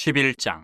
11장.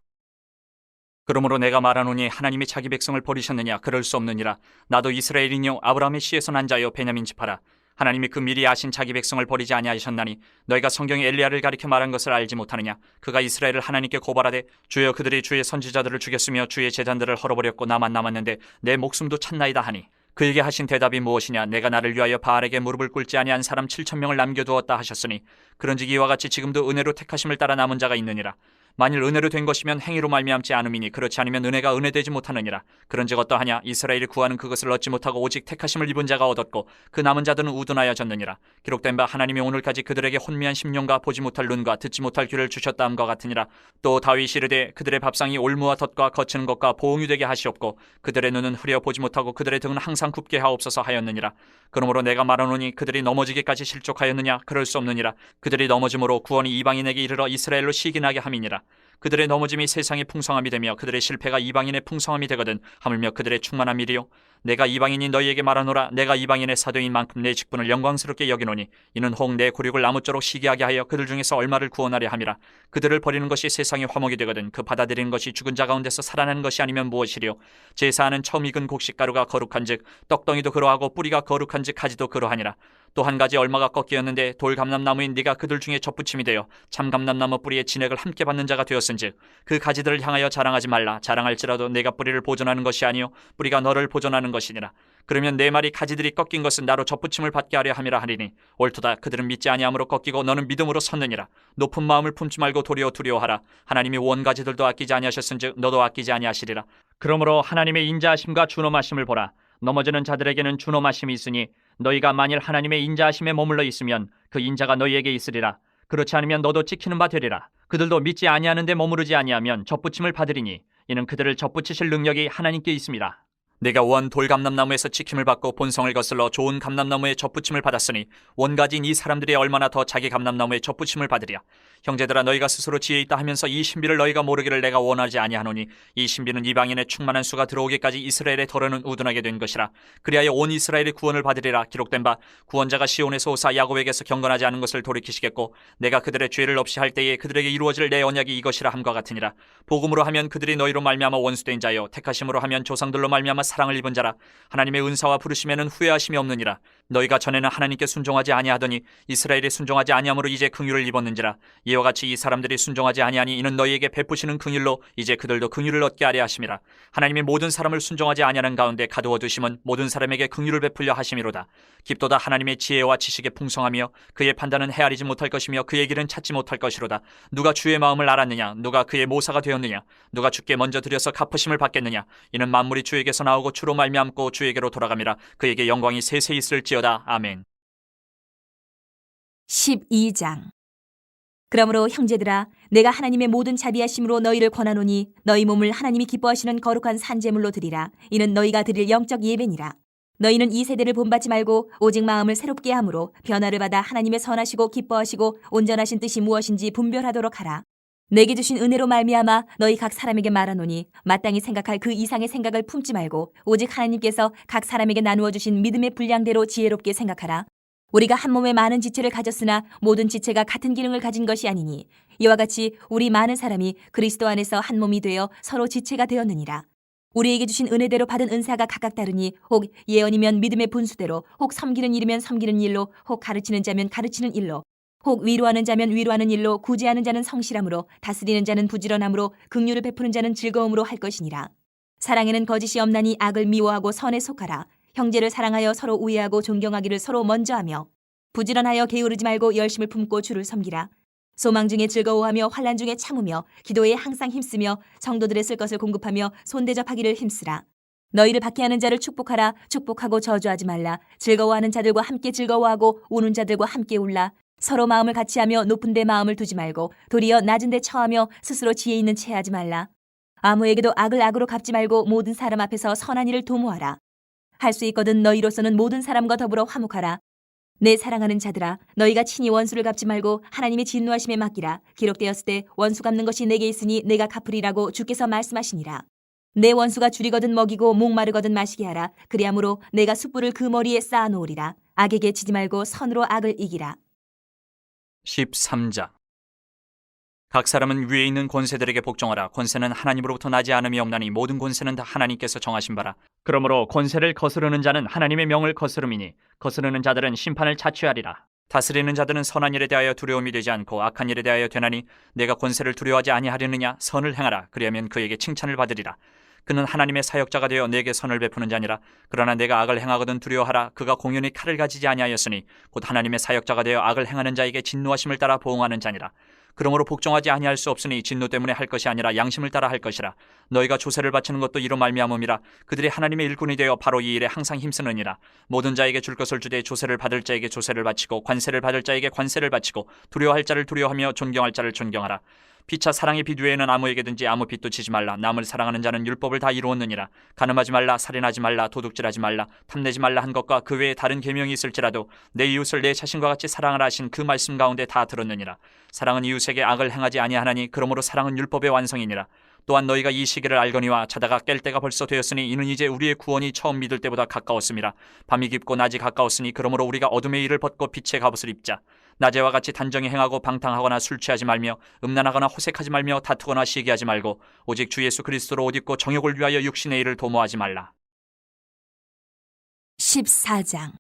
그러므로 내가 말하노니 하나님이 자기 백성을 버리셨느냐? 그럴 수 없느니라. 나도 이스라엘이뇨 아브라함의 씨에서 난 자여 베냐민 지파라. 하나님이 그 미리 아신 자기 백성을 버리지 아니하셨나니 너희가 성경에 엘리야를 가리켜 말한 것을 알지 못하느냐? 그가 이스라엘을 하나님께 고발하되 주여 그들이 주의 선지자들을 죽였으며 주의 제단들을 헐어버렸고 나만 남았는데 내 목숨도 찼나이다 하니 그에게 하신 대답이 무엇이냐? 내가 나를 위하여 바알에게 무릎을 꿇지 아니한 사람 7,000명을 남겨두었다 하셨으니 그런즉 이와 같이 지금도 은혜로 택하심을 따라 남은 자가 있느니라. 만일 은혜로 된 것이면 행위로 말미암지 않음이니 그렇지 않으면 은혜가 은혜되지 못하느니라. 그런즉 어떠하냐? 이스라엘이 구하는 그것을 얻지 못하고 오직 택하심을 입은 자가 얻었고 그 남은 자들은 우둔하여졌느니라. 기록된 바 하나님이 오늘까지 그들에게 혼미한 심령과 보지 못할 눈과 듣지 못할 귀를 주셨다 함과 같으니라. 또 다윗이 이르되 그들의 밥상이 올무와 덫과 거치는 것과 보응이 되게 하시옵고 그들의 눈은 흐려 보지 못하고 그들의 등은 항상 굽게 하옵소서 하였느니라. 그러므로 내가 말하노니 그들이 넘어지기까지 실족하였느냐? 그럴 수 없느니라. 그들이 넘어짐으로 구원이 이방인에게 이르러 이스라엘로 시기나게 함이니라. 그들의 넘어짐이 세상의 풍성함이 되며 그들의 실패가 이방인의 풍성함이 되거든 하물며 그들의 충만함이리요. 내가 이방인이 너희에게 말하노라. 내가 이방인의 사도인 만큼 내 직분을 영광스럽게 여기노니 이는 혹 내 굴욕을 나무쪼록 시기하게 하여 그들 중에서 얼마를 구원하려 함이라. 그들을 버리는 것이 세상의 화목이 되거든 그 받아들이는 것이 죽은 자 가운데서 살아나는 것이 아니면 무엇이리요. 제사하는 처음 익은 곡식가루가 거룩한즉 떡덩이도 그러하고 뿌리가 거룩한즉 가지도 그러하니라. 또 한 가지 얼마가 꺾이었는데 돌 감람나무인 네가 그들 중에 접붙임이 되어 참 감람나무 뿌리의 진액을 함께 받는 자가 되었은즉 그 가지들을 향하여 자랑하지 말라. 자랑할지라도 내가 뿌리를 보존하는 것이 아니요 뿌리가 너를 보존하는 것이니라. 그러면 내 말이 가지들이 꺾인 것은 나로 접붙임을 받게 하려 함이라 하리니 옳도다. 그들은 믿지 아니함으로 꺾이고 너는 믿음으로 섰느니라. 높은 마음을 품지 말고 도리어 두려워하라. 하나님이 원 가지들도 아끼지 아니하셨은즉 너도 아끼지 아니하시리라. 그러므로 하나님의 인자하심과 준엄하심을 보라. 넘어지는 자들에게는 준엄하심이 있으니 너희가 만일 하나님의 인자하심에 머물러 있으면 그 인자가 너희에게 있으리라. 그렇지 않으면 너도 찍히는 바 되리라. 그들도 믿지 아니하는데 머무르지 아니하면 접붙임을 받으리니 이는 그들을 접붙이실 능력이 하나님께 있습니다. 내가 원 돌감람나무에서 지킴을 받고 본성을 거슬러 좋은 감람나무에 접붙임을 받았으니 원가지인 이 사람들이 얼마나 더 자기 감람나무에 접붙임을 받으랴. 형제들아 너희가 스스로 지혜 있다 하면서 이 신비를 너희가 모르기를 내가 원하지 아니하노니 이 신비는 이방인의 충만한 수가 들어오기까지 이스라엘의 덫은 우둔하게 된 것이라. 그리하여 온 이스라엘의 구원을 받으리라. 기록된 바 구원자가 시온에서 오사 야곱에게서 경건하지 않은 것을 돌이키시겠고 내가 그들의 죄를 없이 할 때에 그들에게 이루어질 내 언약이 이것이라 함과 같으니라. 복음으로 하면 그들이 너희로 말미암아 원수된 자요 택하심으로 하면 조상들로 말미암아 사랑을 입은 자라. 하나님의 은사와 부르심에는 후회하심이 없느니라. 너희가 전에는 하나님께 순종하지 아니하더니 이스라엘이 순종하지 아니함으로 이제 긍휼을 입었는지라. 이와 같이 이 사람들이 순종하지 아니하니 이는 너희에게 베푸시는 긍휼로 이제 그들도 긍휼을 얻게 하려 하심이라. 하나님이 모든 사람을 순종하지 아니하는 가운데 가두어 두심은 모든 사람에게 긍휼을 베풀려 하심이로다. 깊도다 하나님의 지혜와 지식의 풍성하며 그의 판단은 헤아리지 못할 것이며 그의 길은 찾지 못할 것이로다. 누가 주의 마음을 알았느냐? 누가 그의 모사가 되었느냐? 누가 주께 먼저 드려서 갚으심을 받겠느냐? 이는 만물이 주에게서 나오고 주로 말미암고 주에게로 돌아감이라. 그에게 영광이 세세 있을지어다. 아멘. 12장. 그러므로 형제들아 내가 하나님의 모든 자비하심으로 너희를 권하노니 너희 몸을 하나님이 기뻐하시는 거룩한 산제물로 드리라. 이는 너희가 드릴 영적 예배니라. 너희는 이 세대를 본받지 말고 오직 마음을 새롭게 함으로 변화를 받아 하나님의 선하시고 기뻐하시고 온전하신 뜻이 무엇인지 분별하도록 하라. 내게 주신 은혜로 말미암아 너희 각 사람에게 말하노니 마땅히 생각할 그 이상의 생각을 품지 말고 오직 하나님께서 각 사람에게 나누어 주신 믿음의 분량대로 지혜롭게 생각하라. 우리가 한 몸에 많은 지체를 가졌으나 모든 지체가 같은 기능을 가진 것이 아니니 이와 같이 우리 많은 사람이 그리스도 안에서 한 몸이 되어 서로 지체가 되었느니라. 우리에게 주신 은혜대로 받은 은사가 각각 다르니 혹 예언이면 믿음의 분수대로, 혹 섬기는 일이면 섬기는 일로, 혹 가르치는 자면 가르치는 일로, 혹 위로하는 자면 위로하는 일로, 구제하는 자는 성실함으로, 다스리는 자는 부지런함으로, 긍휼을 베푸는 자는 즐거움으로 할 것이니라. 사랑에는 거짓이 없나니 악을 미워하고 선에 속하라. 형제를 사랑하여 서로 우애하고 존경하기를 서로 먼저 하며 부지런하여 게으르지 말고 열심을 품고 주를 섬기라. 소망 중에 즐거워하며 환난 중에 참으며 기도에 항상 힘쓰며 성도들의 쓸 것을 공급하며 손대접하기를 힘쓰라. 너희를 박해하는 자를 축복하라. 축복하고 저주하지 말라. 즐거워하는 자들과 함께 즐거워하고 우는 자들과 함께 울라. 서로 마음을 같이하며 높은 데 마음을 두지 말고 도리어 낮은 데 처하며 스스로 지혜 있는 채 하지 말라. 아무에게도 악을 악으로 갚지 말고 모든 사람 앞에서 선한 일을 도모하라. 할 수 있거든 너희로서는 모든 사람과 더불어 화목하라. 내 사랑하는 자들아 너희가 친히 원수를 갚지 말고 하나님의 진노하심에 맡기라. 기록되었을 때 원수 갚는 것이 내게 있으니 내가 갚으리라고 주께서 말씀하시니라. 내 원수가 줄이거든 먹이고 목마르거든 마시게 하라. 그리하므로 내가 숯불을 그 머리에 쌓아놓으리라. 악에게 지지 말고 선으로 악을 이기라. 13장. 각 사람은 위에 있는 권세들에게 복종하라. 권세는 하나님으로부터 나지 않음이 없나니 모든 권세는 다 하나님께서 정하신 바라. 그러므로 권세를 거스르는 자는 하나님의 명을 거스름이니 거스르는 자들은 심판을 자취하리라. 다스리는 자들은 선한 일에 대하여 두려움이 되지 않고 악한 일에 대하여 되나니 내가 권세를 두려워하지 아니하려느냐. 선을 행하라. 그리하면 그에게 칭찬을 받으리라. 그는 하나님의 사역자가 되어 내게 선을 베푸는 자니라. 그러나 내가 악을 행하거든 두려워하라. 그가 공연히 칼을 가지지 아니하였으니 곧 하나님의 사역자가 되어 악을 행하는 자에게 진노하심을 따라 보응하는 자니라. 그러므로 복종하지 아니할 수 없으니 진노 때문에 할 것이 아니라 양심을 따라 할 것이라. 너희가 조세를 바치는 것도 이로 말미암음이라. 그들이 하나님의 일꾼이 되어 바로 이 일에 항상 힘쓰느니라. 모든 자에게 줄 것을 주되 조세를 받을 자에게 조세를 바치고 관세를 받을 자에게 관세를 바치고 두려워할 자를 두려워하며 존경할 자를 존경하라. 피차 사랑의 빛 외에는 아무에게든지 아무 빛도 치지 말라. 남을 사랑하는 자는 율법을 다 이루었느니라. 간음하지 말라, 살인하지 말라, 도둑질하지 말라, 탐내지 말라 한 것과 그 외에 다른 계명이 있을지라도 내 이웃을 내 자신과 같이 사랑하라 하신 그 말씀 가운데 다 들었느니라. 사랑은 이웃에게 악을 행하지 아니하나니 그러므로 사랑은 율법의 완성이니라. 또한 너희가 이 시기를 알거니와 자다가 깰 때가 벌써 되었으니 이는 이제 우리의 구원이 처음 믿을 때보다 가까웠음이라. 밤이 깊고 낮이 가까웠으니 그러므로 우리가 어둠의 일을 벗고 빛의 갑옷을 입자. 낮에와 같이 단정히 행하고 방탕하거나 술 취하지 말며 음란하거나 호색하지 말며 다투거나 시기하지 말고 오직 주 예수 그리스도로 옷 입고 정욕을 위하여 육신의 일을 도모하지 말라. 14장.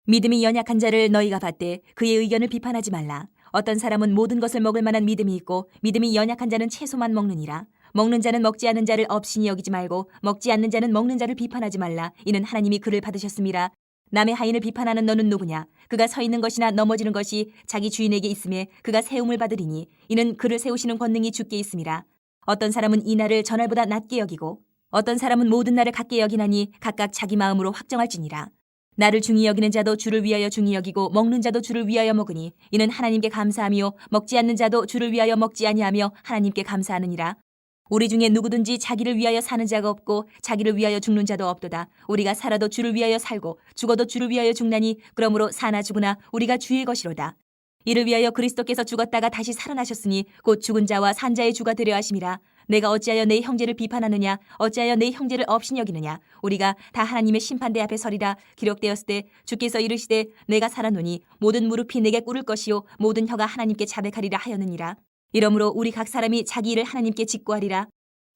믿음이 연약한 자를 너희가 받되 그의 의견을 비판하지 말라. 어떤 사람은 모든 것을 먹을 만한 믿음이 있고 믿음이 연약한 자는 채소만 먹느니라. 먹는 자는 먹지 않는 자를 업신이 여기지 말고 먹지 않는 자는 먹는 자를 비판하지 말라. 이는 하나님이 그를 받으셨음이라. 남의 하인을 비판하는 너는 누구냐? 그가 서 있는 것이나 넘어지는 것이 자기 주인에게 있음에 그가 세움을 받으리니 이는 그를 세우시는 권능이 주께 있음이라. 어떤 사람은 이 날을 전날보다 낮게 여기고 어떤 사람은 모든 날을 같게 여기나니 각각 자기 마음으로 확정할지니라. 나를 중히 여기는 자도 주를 위하여 중히 여기고 먹는 자도 주를 위하여 먹으니 이는 하나님께 감사하며 먹지 않는 자도 주를 위하여 먹지 아니하며 하나님께 감사하느니라. 우리 중에 누구든지 자기를 위하여 사는 자가 없고 자기를 위하여 죽는 자도 없도다. 우리가 살아도 주를 위하여 살고 죽어도 주를 위하여 죽나니 그러므로 사나 죽으나 우리가 주의 것이로다. 이를 위하여 그리스도께서 죽었다가 다시 살아나셨으니 곧 죽은 자와 산 자의 주가 되려 하심이라. 내가 어찌하여 내 형제를 비판하느냐? 어찌하여 내 형제를 업신 여기느냐? 우리가 다 하나님의 심판대 앞에 서리라. 기록되었을 때 주께서 이르시되 내가 살아노니 모든 무릎이 내게 꿇을 것이요 모든 혀가 하나님께 자백하리라 하였느니라. 이러므로 우리 각 사람이 자기 일을 하나님께 직고하리라.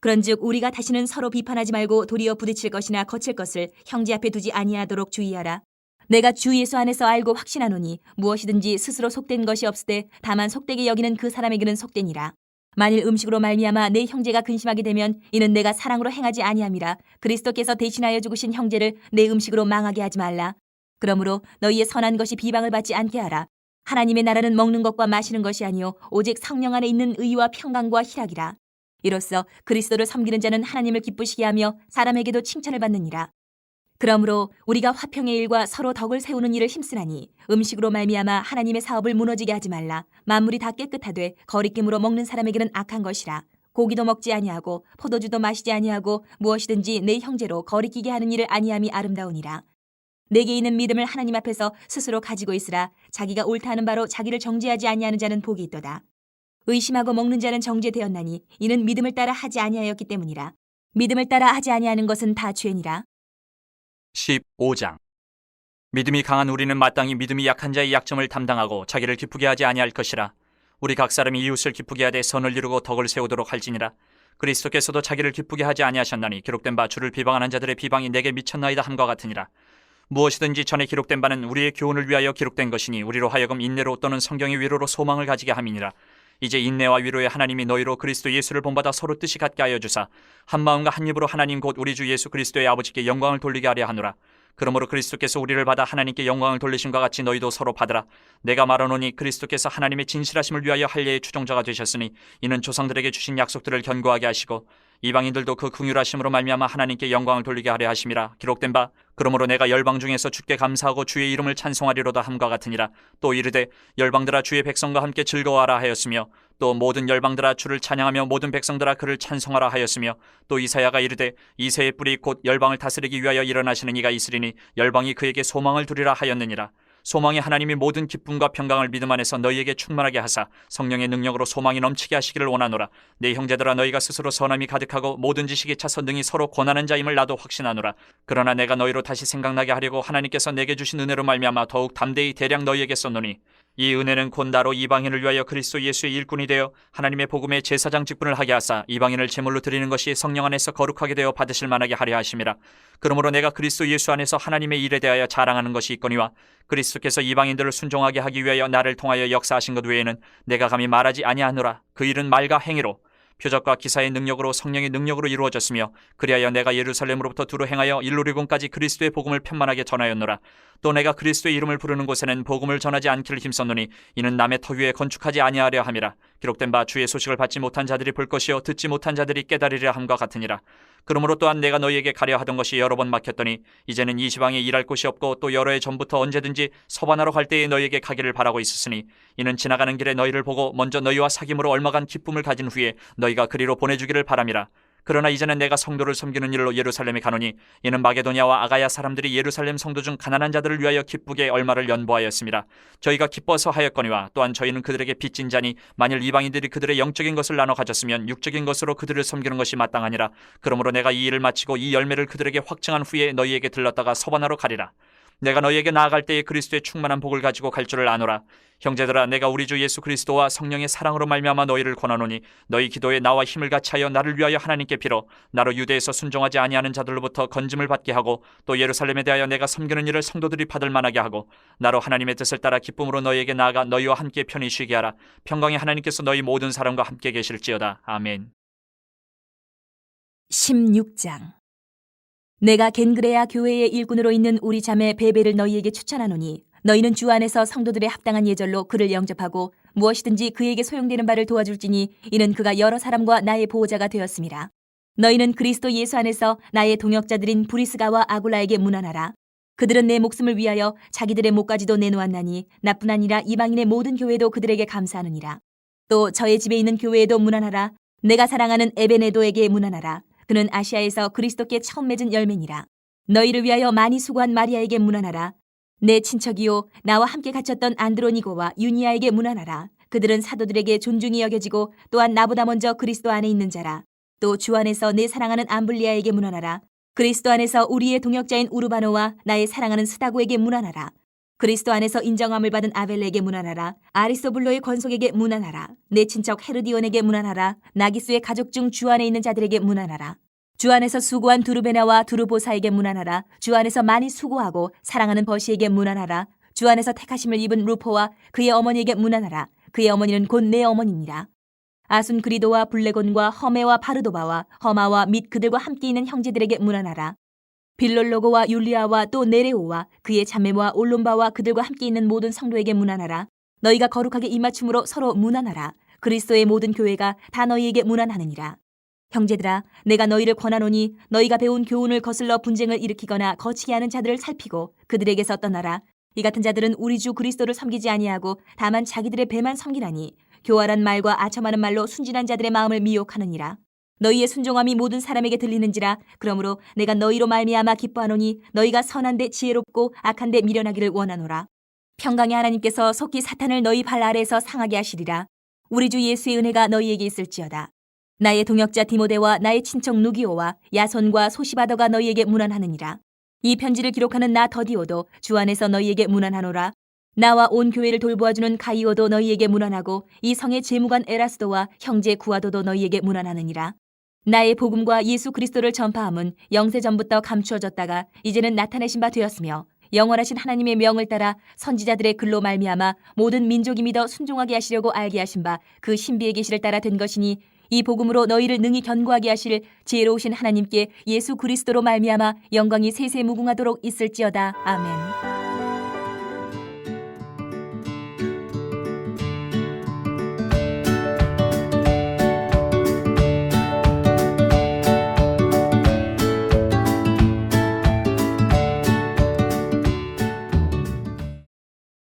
그런즉 우리가 다시는 서로 비판하지 말고 도리어 부딪힐 것이나 거칠 것을 형제 앞에 두지 아니하도록 주의하라. 내가 주 예수 안에서 알고 확신하노니 무엇이든지 스스로 속된 것이 없으되 다만 속되게 여기는 그 사람에게는 속되니라. 만일 음식으로 말미암아 내 형제가 근심하게 되면 이는 내가 사랑으로 행하지 아니함이라. 그리스도께서 대신하여 죽으신 형제를 내 음식으로 망하게 하지 말라. 그러므로 너희의 선한 것이 비방을 받지 않게 하라. 하나님의 나라는 먹는 것과 마시는 것이 아니요 오직 성령 안에 있는 의와 평강과 희락이라. 이로써 그리스도를 섬기는 자는 하나님을 기쁘시게 하며 사람에게도 칭찬을 받느니라. 그러므로 우리가 화평의 일과 서로 덕을 세우는 일을 힘쓰나니 음식으로 말미암아 하나님의 사업을 무너지게 하지 말라. 만물이 다 깨끗하되 거리낌으로 먹는 사람에게는 악한 것이라. 고기도 먹지 아니하고 포도주도 마시지 아니하고 무엇이든지 내 형제로 거리끼게 하는 일을 아니함이 아름다우니라. 내게 있는 믿음을 하나님 앞에서 스스로 가지고 있으라. 자기가 옳다 하는 바로 자기를 정죄하지 아니하는 자는 복이 있도다. 의심하고 먹는 자는 정죄되었나니 이는 믿음을 따라 하지 아니하였기 때문이라. 믿음을 따라 하지 아니하는 것은 다 죄니라. 15장. 믿음이 강한 우리는 마땅히 믿음이 약한 자의 약점을 담당하고 자기를 기쁘게 하지 아니할 것이라. 우리 각 사람이 이웃을 기쁘게 하되 선을 이루고 덕을 세우도록 할지니라. 그리스도께서도 자기를 기쁘게 하지 아니하셨나니 기록된 바 주를 비방하는 자들의 비방이 내게 미쳤나이다 함과 같으니라. 무엇이든지 전에 기록된 바는 우리의 교훈을 위하여 기록된 것이니 우리로 하여금 인내로 또는 성경의 위로로 소망을 가지게 함이니라. 이제 인내와 위로의 하나님이 너희로 그리스도 예수를 본받아 서로 뜻이 같게 하여 주사 한 마음과 한 입으로 하나님 곧 우리 주 예수 그리스도의 아버지께 영광을 돌리게 하려 하노라. 그러므로 그리스도께서 우리를 받아 하나님께 영광을 돌리심과 같이 너희도 서로 받으라. 내가 말하노니 그리스도께서 하나님의 진실하심을 위하여 할례의 추종자가 되셨으니 이는 조상들에게 주신 약속들을 견고하게 하시고 이방인들도 그 긍휼하심으로 말미암아 하나님께 영광을 돌리게 하려 하심이라. 기록된 바 그러므로 내가 열방 중에서 주께 감사하고 주의 이름을 찬송하리로다 함과 같으니라. 또 이르되 열방들아 주의 백성과 함께 즐거워하라 하였으며 또 모든 열방들아 주를 찬양하며 모든 백성들아 그를 찬송하라 하였으며 또 이사야가 이르되 이새의 뿔이 곧 열방을 다스리기 위하여 일어나시는 이가 있으리니 열방이 그에게 소망을 두리라 하였느니라. 소망이 하나님이 모든 기쁨과 평강을 믿음 안에서 너희에게 충만하게 하사 성령의 능력으로 소망이 넘치게 하시기를 원하노라. 내 형제들아 너희가 스스로 선함이 가득하고 모든 지식에 차서 능히 서로 권하는 자임을 나도 확신하노라. 그러나 내가 너희로 다시 생각나게 하려고 하나님께서 내게 주신 은혜로 말미암아 더욱 담대히 대량 너희에게 썼노니 이 은혜는 곧 나로 이방인을 위하여 그리스도 예수의 일꾼이 되어 하나님의 복음의 제사장 직분을 하게 하사 이방인을 제물로 드리는 것이 성령 안에서 거룩하게 되어 받으실 만하게 하려 하심이라. 그러므로 내가 그리스도 예수 안에서 하나님의 일에 대하여 자랑하는 것이 있거니와 그리스도께서 이방인들을 순종하게 하기 위하여 나를 통하여 역사하신 것 외에는 내가 감히 말하지 아니하노라. 그 일은 말과 행위로 표적과 기사의 능력으로 성령의 능력으로 이루어졌으며 그리하여 내가 예루살렘으로부터 두루 행하여 일루리곤까지 그리스도의 복음을 편만하게 전하였노라. 또 내가 그리스도의 이름을 부르는 곳에는 복음을 전하지 않기를 힘썼노니 이는 남의 터 위에 건축하지 아니하려 함이라. 기록된 바 주의 소식을 받지 못한 자들이 볼 것이요 듣지 못한 자들이 깨달으리라 함과 같으니라. 그러므로 또한 내가 너희에게 가려 하던 것이 여러 번 막혔더니 이제는 이 지방에 일할 곳이 없고 또 여러 해 전부터 언제든지 서반하러 갈 때에 너희에게 가기를 바라고 있었으니 이는 지나가는 길에 너희를 보고 먼저 너희와 사귐으로 얼마간 기쁨을 가진 후에 너희가 그리로 보내주기를 바람이라. 그러나 이제는 내가 성도를 섬기는 일로 예루살렘에 가노니 이는 마게도냐와 아가야 사람들이 예루살렘 성도 중 가난한 자들을 위하여 기쁘게 얼마를 연보하였습니다. 저희가 기뻐서 하였거니와 또한 저희는 그들에게 빚진 자니 만일 이방인들이 그들의 영적인 것을 나눠 가졌으면 육적인 것으로 그들을 섬기는 것이 마땅하니라. 그러므로 내가 이 일을 마치고 이 열매를 그들에게 확증한 후에 너희에게 들렀다가 서반하러 가리라. 내가 너희에게 나아갈 때에 그리스도의 충만한 복을 가지고 갈 줄을 아노라. 형제들아, 내가 우리 주 예수 그리스도와 성령의 사랑으로 말미암아 너희를 권하노니 너희 기도에 나와 힘을 같이하여 나를 위하여 하나님께 빌어 나로 유대에서 순종하지 아니하는 자들로부터 건짐을 받게 하고 또 예루살렘에 대하여 내가 섬기는 일을 성도들이 받을 만하게 하고 나로 하나님의 뜻을 따라 기쁨으로 너희에게 나아가 너희와 함께 편히 쉬게 하라. 평강의 하나님께서 너희 모든 사람과 함께 계실지어다. 아멘. 16장. 내가 겐그레아 교회의 일꾼으로 있는 우리 자매 베베를 너희에게 추천하노니 너희는 주 안에서 성도들의 합당한 예절로 그를 영접하고 무엇이든지 그에게 소용되는 바를 도와줄지니 이는 그가 여러 사람과 나의 보호자가 되었음이라. 너희는 그리스도 예수 안에서 나의 동역자들인 브리스가와 아굴라에게 문안하라. 그들은 내 목숨을 위하여 자기들의 목까지도 내놓았나니 나뿐 아니라 이방인의 모든 교회도 그들에게 감사하느니라. 또 저의 집에 있는 교회에도 문안하라. 내가 사랑하는 에베네도에게 문안하라. 그는 아시아에서 그리스도께 처음 맺은 열매니라. 너희를 위하여 많이 수고한 마리아에게 문안하라. 내 친척이요 나와 함께 갇혔던 안드로니고와 유니아에게 문안하라. 그들은 사도들에게 존중이 여겨지고 또한 나보다 먼저 그리스도 안에 있는 자라. 또 주 안에서 내 사랑하는 암블리아에게 문안하라. 그리스도 안에서 우리의 동역자인 우르바노와 나의 사랑하는 스다고에게 문안하라. 그리스도 안에서 인정함을 받은 아벨레에게 문안하라. 아리스토블로의 권속에게 문안하라. 내 친척 헤르디온에게 문안하라. 나기스의 가족 중 주 안에 있는 자들에게 문안하라. 주 안에서 수고한 두르베나와 두르보사에게 문안하라. 주 안에서 많이 수고하고 사랑하는 버시에게 문안하라. 주 안에서 택하심을 입은 루포와 그의 어머니에게 문안하라. 그의 어머니는 곧 내 어머니니라. 아순그리도와 블레곤과 허메와 바르도바와 허마와 및 그들과 함께 있는 형제들에게 문안하라. 빌롤로고와 율리아와 또 네레오와 그의 자매와 올론바와 그들과 함께 있는 모든 성도에게 문안하라. 너희가 거룩하게 입맞춤으로 서로 문안하라. 그리스도의 모든 교회가 다 너희에게 문안하느니라. 형제들아, 내가 너희를 권하노니 너희가 배운 교훈을 거슬러 분쟁을 일으키거나 거치게 하는 자들을 살피고 그들에게서 떠나라. 이 같은 자들은 우리 주 그리스도를 섬기지 아니하고 다만 자기들의 배만 섬기나니 교활한 말과 아첨하는 말로 순진한 자들의 마음을 미혹하느니라. 너희의 순종함이 모든 사람에게 들리는지라. 그러므로 내가 너희로 말미암아 기뻐하노니 너희가 선한데 지혜롭고 악한데 미련하기를 원하노라. 평강의 하나님께서 속히 사탄을 너희 발 아래에서 상하게 하시리라. 우리 주 예수의 은혜가 너희에게 있을지어다. 나의 동역자 디모데와 나의 친척 누기오와 야손과 소시바더가 너희에게 문안하느니라. 이 편지를 기록하는 나 더디오도 주 안에서 너희에게 문안하노라. 나와 온 교회를 돌보아주는 가이오도 너희에게 문안하고 이 성의 재무관 에라스도와 형제 구아도도 너희에게 문안하느니라. 나의 복음과 예수 그리스도를 전파함은 영세전부터 감추어졌다가 이제는 나타내신 바 되었으며 영원하신 하나님의 명을 따라 선지자들의 글로 말미암아 모든 민족이 믿어 순종하게 하시려고 알게 하신 바 그 신비의 계시를 따라 된 것이니 이 복음으로 너희를 능히 견고하게 하실 지혜로우신 하나님께 예수 그리스도로 말미암아 영광이 세세 무궁하도록 있을지어다. 아멘.